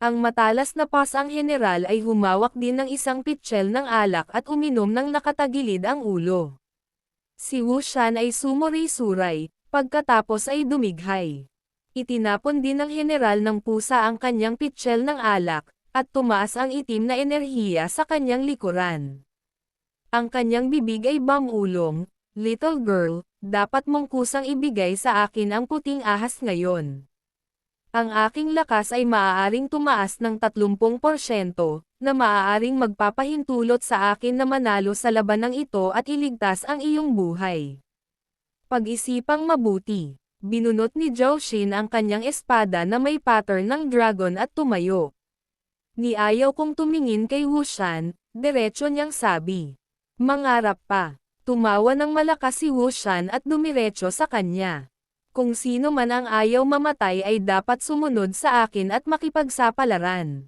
Ang matalas na pasang general ay humawak din ng isang pitchel ng alak at uminom ng nakatagilid ang ulo. Si Wu Shan ay sumuray-suray, pagkatapos ay dumighay. Itinapon din ng general ng pusa ang kanyang pitchel ng alak, at tumaas ang itim na enerhiya sa kanyang likuran. Ang kanyang bibig ay bamulong, "Little girl, dapat mong kusang ibigay sa akin ang puting ahas ngayon. Ang aking lakas ay maaaring tumaas ng 30%, na maaaring magpapahintulot sa akin na manalo sa labanang ito at iligtas ang iyong buhay." Pag-isipang mabuti, binunot ni Zhao Xin ang kanyang espada na may pattern ng dragon at tumayo. Ni ayaw kong tumingin kay Wu Shan, diretso niyang sabi. Mangarap pa. Tumawa ng malakas si Wu Shan at dumiretso sa kanya. Kung sino man ang ayaw mamatay ay dapat sumunod sa akin at makipagsapalaran.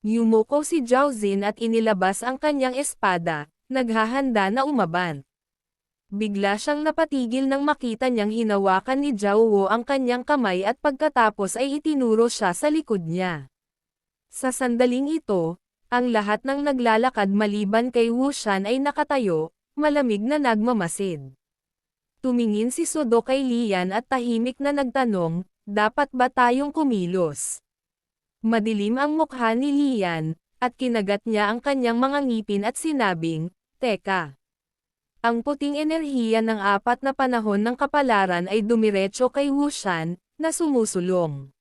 Yumuko si Zhao Xin at inilabas ang kanyang espada, naghahanda na umaban. Bigla siyang napatigil nang makita niyang hinawakan ni Zhao Wu ang kanyang kamay at pagkatapos ay itinuro siya sa likod niya. Sa sandaling ito, ang lahat ng naglalakad maliban kay Wu Shan ay nakatayo, malamig na nagmamasid. Tumingin si Sudo kay Lian at tahimik na nagtanong, dapat ba tayong kumilos? Madilim ang mukha ni Lian, at kinagat niya ang kanyang mga ngipin at sinabing, teka. Ang puting enerhiya ng apat na panahon ng kapalaran ay dumiretso kay Wu Shan, na sumusulong.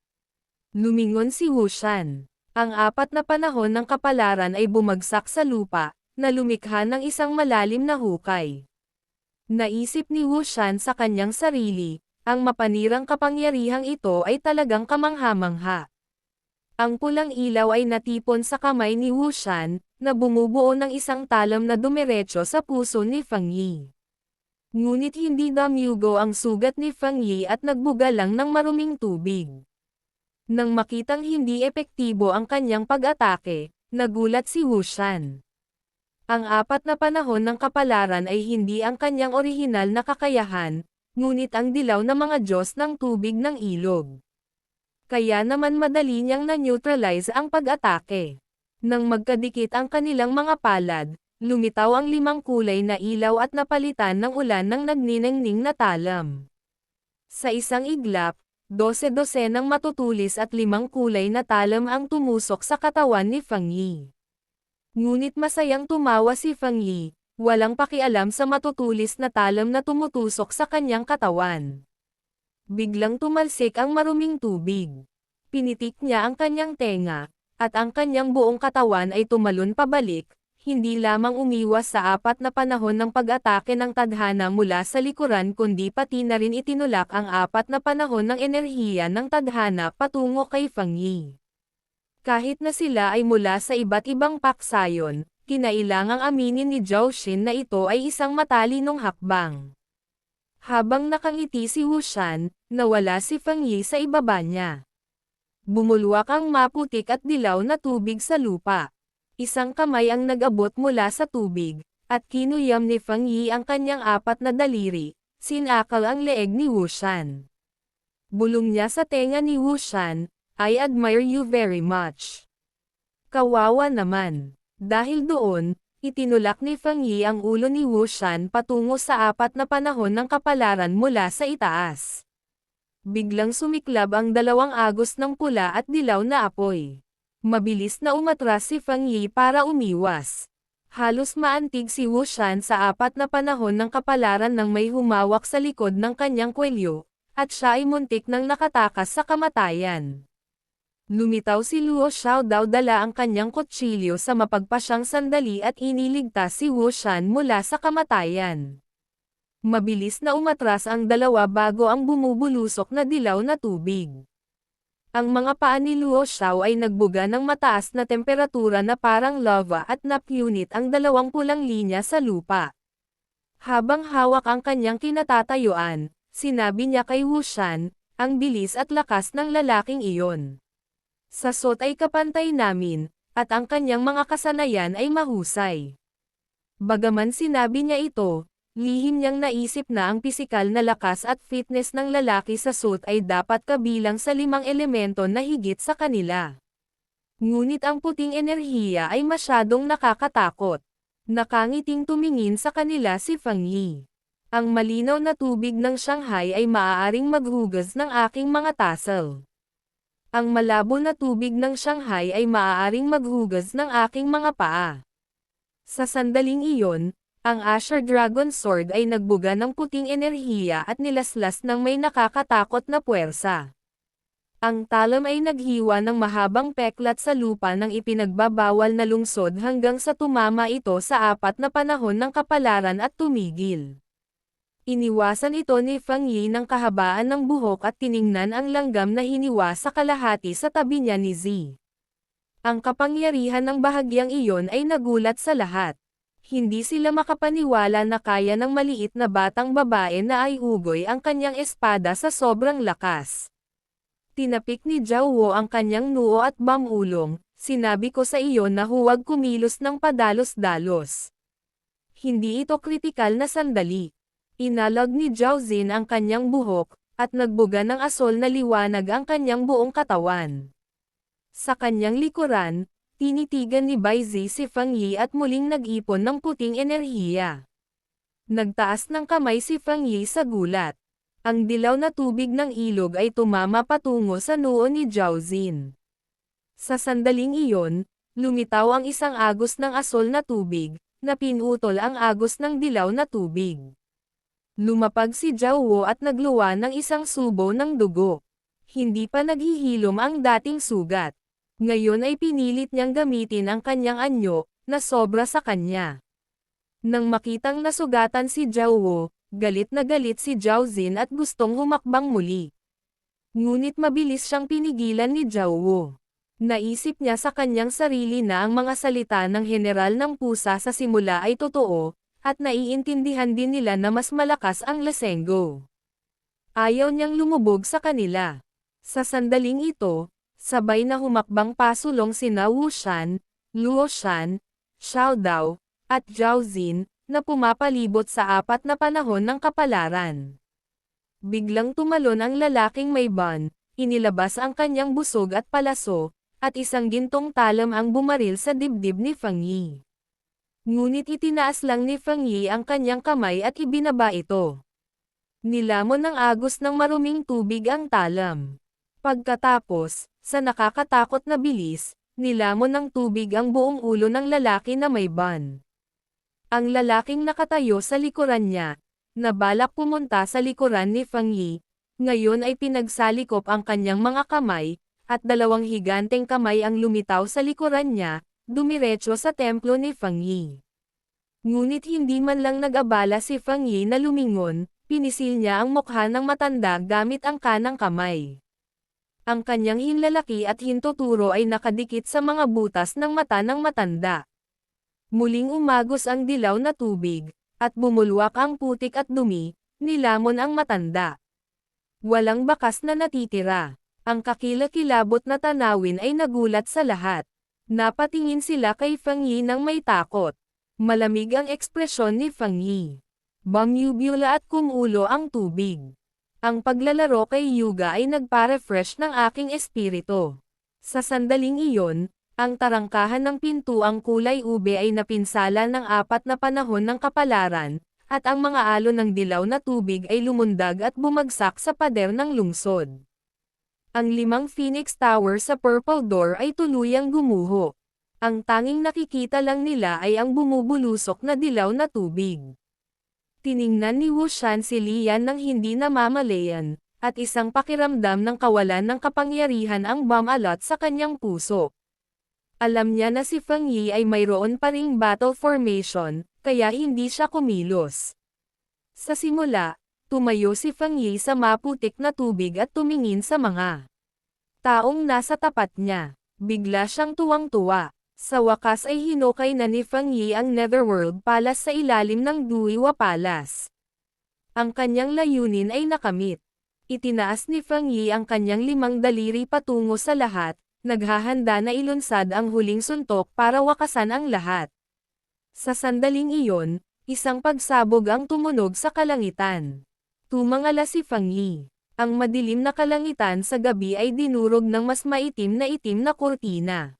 Lumingon si Wu Shan. Ang apat na panahon ng kapalaran ay bumagsak sa lupa, na lumikha ng isang malalim na hukay. Naisip ni Wu Shan sa kanyang sarili, ang mapanirang kapangyarihang ito ay talagang kamangha-mangha. Ang pulang ilaw ay natipon sa kamay ni Wu Shan, na bumubuo ng isang talam na dumiretso sa puso ni Fang Yi. Ngunit hindi damyugo ang sugat ni Fang Yi at nagbuga lang ng maruming tubig. Nang makitang hindi epektibo ang kanyang pag-atake, nagulat si Wu Shan. Ang apat na panahon ng kapalaran ay hindi ang kanyang orihinal na kakayahan, ngunit ang dilaw na mga Diyos ng tubig ng ilog. Kaya naman madali niyang na-neutralize ang pag-atake. Nang magkadikit ang kanilang mga palad, lumitaw ang 5 kulay na ilaw at napalitan ng ulan ng nagniningning na talam. Sa isang iglap, 12 ng matutulis at 5 kulay na talam ang tumusok sa katawan ni Fang Yi. Ngunit masayang tumawa si Fang Yi, walang pakialam sa matutulis na talam na tumutusok sa kanyang katawan. Biglang tumalsik ang maruming tubig. Pinitik niya ang kanyang tenga, at ang kanyang buong katawan ay tumalon pabalik, hindi lamang umiwas sa apat na panahon ng pag-atake ng tadhana mula sa likuran kundi pati na rin itinulak ang apat na panahon ng enerhiya ng tadhana patungo kay Fang Yi. Kahit na sila ay mula sa iba't ibang paksayon, kinailangang aminin ni Zhao Xin na ito ay isang matalinong hakbang. Habang nakangiti si Wu Shan, nawala si Fang Yi sa ibaba niya. Bumulwak ang maputik at dilaw na tubig sa lupa. Isang kamay ang nag-abot mula sa tubig, at kinuyam ni Fang Yi ang kanyang apat na daliri, sinakal ang leeg ni Wu Shan. Bulong niya sa tenga ni Wu Shan, I admire you very much. Kawawa naman. Dahil doon, itinulak ni Fang Yi ang ulo ni Wu Shan patungo sa apat na panahon ng kapalaran mula sa itaas. Biglang sumiklab ang 2 agos ng pula at dilaw na apoy. Mabilis na umatras si Fang Yi para umiwas. Halos maantig si Wu Shan sa apat na panahon ng kapalaran nang may humawak sa likod ng kanyang kwelyo, at siya ay muntik nang nakatakas sa kamatayan. Lumitaw si Luo Xiaodao dala ang kanyang kutsilyo sa mapagpasyang sandali at iniligtas si Wu Shan mula sa kamatayan. Mabilis na umatras ang dalawa bago ang bumubulusok na dilaw na tubig. Ang mga paa ni Luo Xiao ay nagbuga ng mataas na temperatura na parang lava at napunit ang 2 pulang linya sa lupa. Habang hawak ang kanyang kinatatayuan, sinabi niya kay Wu Shan, ang bilis at lakas ng lalaking iyon. Sa SOT ay kapantay namin, at ang kanyang mga kasanayan ay mahusay. Bagaman sinabi niya ito, lihim niyang naisip na ang pisikal na lakas at fitness ng lalaki sa SOT ay dapat kabilang sa 5 elemento na higit sa kanila. Ngunit ang puting enerhiya ay masyadong nakakatakot. Nakangiting tumingin sa kanila si Feng Yi. Ang malinaw na tubig ng Shanghai ay maaaring maghugas ng aking mga tassel. Ang malabo na tubig ng Shanghai ay maaaring maghugas ng aking mga paa. Sa sandaling iyon, ang Asher Dragon Sword ay nagbuga ng puting enerhiya at nilaslas ng may nakakatakot na puwersa. Ang talam ay naghiwa ng mahabang peklat sa lupa ng ipinagbabawal na lungsod hanggang sa tumama ito sa apat na panahon ng kapalaran at tumigil. Iniwasan ito ni Feng Yi ng kahabaan ng buhok at tiningnan ang langgam na hiniwa sa kalahati sa tabi niya ni Zi. Ang kapangyarihan ng bahagyang iyon ay nagulat sa lahat. Hindi sila makapaniwala na kaya ng maliit na batang babae na ay ugoy ang kanyang espada sa sobrang lakas. Tinapik ni Zhao Wu ang kanyang noo at bamulong, sinabi ko sa iyo na huwag kumilos ng padalos-dalos. Hindi ito kritikal na sandali. Inalag ni Zhao Xin ang kanyang buhok, at nagbuga ng asol na liwanag ang kanyang buong katawan. Sa kanyang likuran, tinitigan ni Bai Zi si Feng Yi at muling nag-ipon ng puting enerhiya. Nagtaas ng kamay si Feng Yi sa gulat. Ang dilaw na tubig ng ilog ay tumama patungo sa noo ni Zhao Xin. Sa sandaling iyon, lumitaw ang isang agos ng asol na tubig, na pinutol ang agos ng dilaw na tubig. Lumapag si Zhao Wu at nagluwa ng isang subo ng dugo. Hindi pa naghihilom ang dating sugat. Ngayon ay pinilit niyang gamitin ang kanyang anyo, na sobra sa kanya. Nang makitang nasugatan si Zhao Wu, galit na galit si Zhao Xin at gustong humakbang muli. Ngunit mabilis siyang pinigilan ni Zhao Wu. Naisip niya sa kanyang sarili na ang mga salita ng general ng pusa sa simula ay totoo, at naiintindihan din nila na mas malakas ang Lesenggo. Ayaw niyang lumubog sa kanila. Sa sandaling ito, sabay na humakbang pasulong sina Wu Shan, Luo Shan, Xiao Dao, at Zhao Xin, na pumapalibot sa apat na panahon ng kapalaran. Biglang tumalon ang lalaking may ban, inilabas ang kanyang busog at palaso, at isang gintong talam ang bumaril sa dibdib ni Feng Yi. Ngunit itinaas lang ni Feng Yi ang kanyang kamay at ibinaba ito. Nilamon ng agos ng maruming tubig ang talam. Pagkatapos, sa nakakatakot na bilis, nilamon ng tubig ang buong ulo ng lalaki na may ban. Ang lalaking nakatayo sa likuran niya, na balak pumunta sa likuran ni Feng Yi, ngayon ay pinagsalikop ang kanyang mga kamay, at dalawang higanteng kamay ang lumitaw sa likuran niya, dumiretso sa templo ni Feng Yi. Ngunit hindi man lang nag-abala si Feng Yi na lumingon, pinisil niya ang mukha ng matanda gamit ang kanang kamay. Ang kanyang hinlalaki at hintuturo ay nakadikit sa mga butas ng mata ng matanda. Muling umagos ang dilaw na tubig, at bumulwak ang putik at dumi, nilamon ang matanda. Walang bakas na natitira. Ang kakilakilabot na tanawin ay nagulat sa lahat. Napatingin sila kay Feng Yi nang may takot. Malamig ang ekspresyon ni Feng Yi. Bumubula at kumulo ang tubig. Ang paglalaro kay Yuga ay nagpa-refresh ng aking espiritu. Sa sandaling iyon, ang tarangkahan ng pintuang kulay ube ay napinsala ng apat na panahon ng kapalaran, at ang mga alon ng dilaw na tubig ay lumundag at bumagsak sa pader ng lungsod. Ang 5 Phoenix Tower sa Purple Door ay tuluyang gumuho. Ang tanging nakikita lang nila ay ang bumubulusok na dilaw na tubig. Tiningnan ni Wu Shan si Lian ng hindi namamalayan, at isang pakiramdam ng kawalan ng kapangyarihan ang bumalat sa kanyang puso. Alam niya na si Feng Yi ay mayroon pa ring battle formation, kaya hindi siya kumilos. Sa simula, tumayo si Feng Yi sa maputik na tubig at tumingin sa mga taong nasa tapat niya. Bigla siyang tuwang-tuwa. Sa wakas ay hinukay na ni Feng Yi ang Netherworld Palace sa ilalim ng Duiwa Palace. Ang kanyang layunin ay nakamit. Itinaas ni Feng Yi ang kanyang 5 daliri patungo sa lahat, naghahanda na ilunsad ang huling suntok para wakasan ang lahat. Sa sandaling iyon, isang pagsabog ang tumunog sa kalangitan. Tumangala si Feng Yi. Ang madilim na kalangitan sa gabi ay dinurog ng mas maitim na kurtina.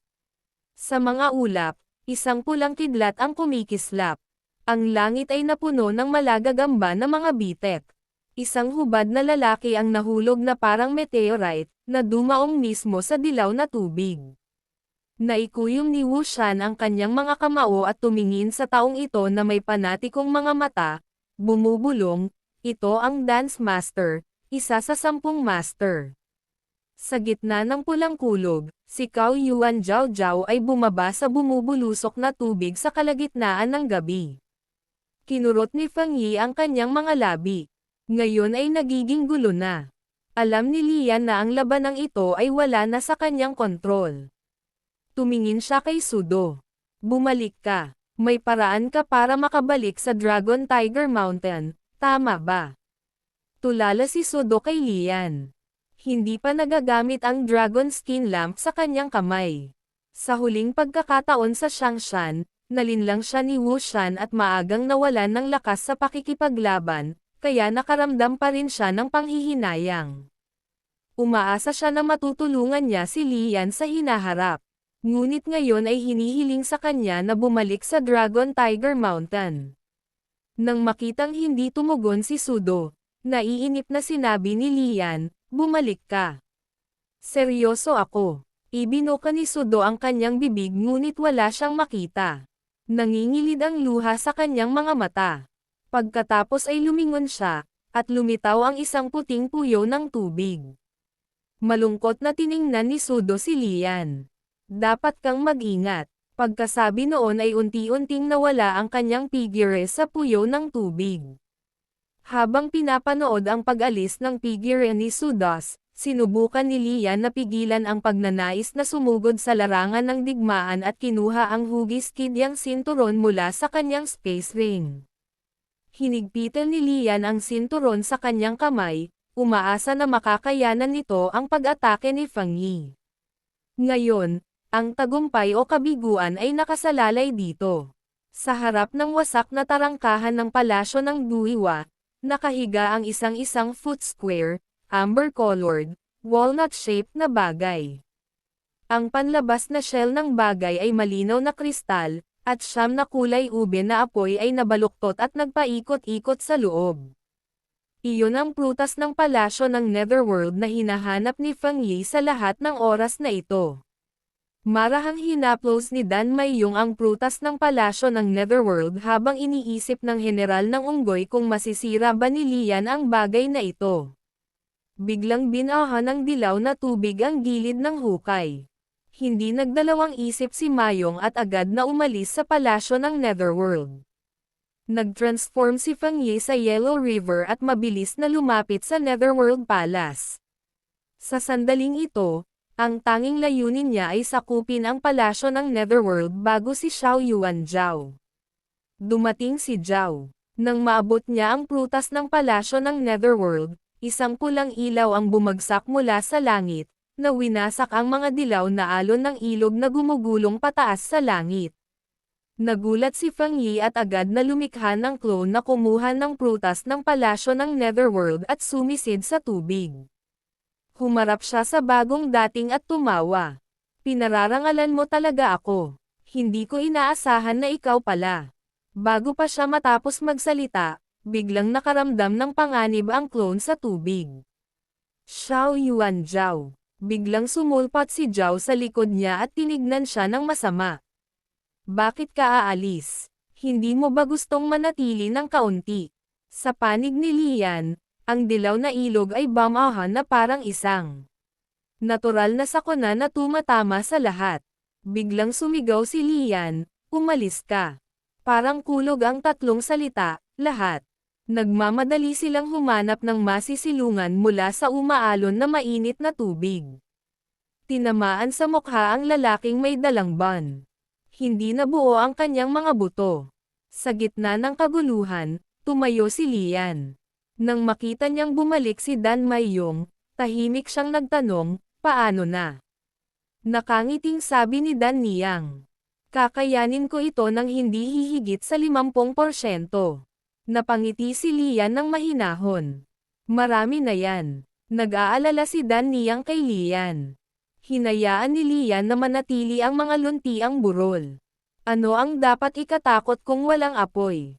Sa mga ulap, isang pulang kidlat ang kumikislap. Ang langit ay napuno ng malagagamba na mga bitek. Isang hubad na lalaki ang nahulog na parang meteorite, na dumaong mismo sa dilaw na tubig. Naikuyom ni Wu Shan ang kanyang mga kamao at tumingin sa taong ito na may panatikong mga mata, bumubulong. Ito ang dance master, isa sa 10 master. Sa gitna ng pulang kulog, si Cao Yuan Jiao Jiao ay bumaba sa bumubulusok na tubig sa kalagitnaan ng gabi. Kinurot ni Feng Yi ang kanyang mga labi. Ngayon ay nagiging gulo na. Alam ni Lian na ang labanang ito ay wala na sa kanyang kontrol. Tumingin siya kay Sudo. Bumalik ka. May paraan ka para makabalik sa Dragon Tiger Mountain, tama ba? Tulala si Sudo kay Lian. Hindi pa nagagamit ang Dragon Skin Lamp sa kanyang kamay. Sa huling pagkakataon sa Shangshan, nalinlang siya ni Wu Shan at maagang nawalan ng lakas sa pakikipaglaban, kaya nakaramdam pa rin siya ng panghihinayang. Umaasa siya na matutulungan niya si Lian sa hinaharap. Ngunit ngayon ay hinihiling sa kanya na bumalik sa Dragon Tiger Mountain. Nang makitang hindi tumugon si Sudo, naiinip na sinabi ni Lian, bumalik ka. Seryoso ako. Ibinuka ni Sudo ang kanyang bibig ngunit wala siyang makita. Nangingilid ang luha sa kanyang mga mata. Pagkatapos ay lumingon siya, at lumitaw ang isang puting puyo ng tubig. Malungkot na tiningnan ni Sudo si Lian. Dapat kang mag-ingat. Pagkasabi noon ay unti-unting nawala ang kanyang figure sa puyo ng tubig. Habang pinapanood ang pag-alis ng figure ni Sudos, sinubukan ni Lian na pigilan ang pagnanais na sumugod sa larangan ng digmaan at kinuha ang hugis kidyang sinturon mula sa kanyang space ring. Hinigpitan ni Lian ang sinturon sa kanyang kamay, umaasa na makakayanan nito ang pag-atake ni Feng Yi. Ngayon, ang tagumpay o kabiguan ay nakasalalay dito. Sa harap ng wasak na tarangkahan ng palasyo ng Duiwa, nakahiga ang isang-isang foot square, amber-colored, walnut-shaped na bagay. Ang panlabas na shell ng bagay ay malinaw na kristal, at siyam na kulay ube na apoy ay nabaluktot at nagpaikot-ikot sa loob. Iyon ang prutas ng palasyo ng Netherworld na hinahanap ni Feng Yi sa lahat ng oras na ito. Marahang hinaplos ni Dan Maiyong ang prutas ng palasyo ng Netherworld habang iniisip ng general ng unggoy kung masisira ba ni Lian ang bagay na ito. Biglang binaha ng dilaw na tubig ang gilid ng hukay. Hindi nagdalawang isip si Mayong at agad na umalis sa palasyo ng Netherworld. Nag-transform si Feng Yi sa Yellow River at mabilis na lumapit sa Netherworld Palace. Sa sandaling ito, ang tanging layunin niya ay sakupin ang palasyo ng Netherworld bago si Xiao Yuan Jiao. Dumating si Jiao. Nang maabot niya ang prutas ng palasyo ng Netherworld, isang pulang ilaw ang bumagsak mula sa langit, na winasak ang mga dilaw na alon ng ilog na gumugulong pataas sa langit. Nagulat si Feng Yi at agad na lumikha ng clone na kumuha ng prutas ng palasyo ng Netherworld at sumisid sa tubig. Humarap siya sa bagong dating at tumawa. Pinararangalan mo talaga ako. Hindi ko inaasahan na ikaw pala. Bago pa siya matapos magsalita, biglang nakaramdam ng panganib ang clone sa tubig. Xiao Yuan Jiao. Biglang sumulpat si Jiao sa likod niya at tinignan siya ng masama. Bakit ka aalis? Hindi mo ba gustong manatili ng kaunti? Sa panig ni Lian, ang dilaw na ilog ay bumaha na parang isang natural na sakuna na tumatama sa lahat. Biglang sumigaw si Lian, umalis ka. Parang kulog ang tatlong salita, lahat. Nagmamadali silang humanap ng masisilungan mula sa umaalon na mainit na tubig. Tinamaan sa mukha ang lalaking may dalang ban. Hindi nabuo ang kanyang mga buto. Sa gitna ng kaguluhan, tumayo si Lian. Nang makita niyang bumalik si Dan Maiyong, tahimik siyang nagtanong, paano na? Nakangiting sabi ni Dan Niyang. Kakayanin ko ito ng hindi hihigit sa 50%. Napangiti si Lian ng mahinahon. Marami na yan. Nag-aalala si Dan Niyang kay Lian. Hinayaan ni Lian na manatili ang mga luntiang burol. Ano ang dapat ikatakot kung walang apoy?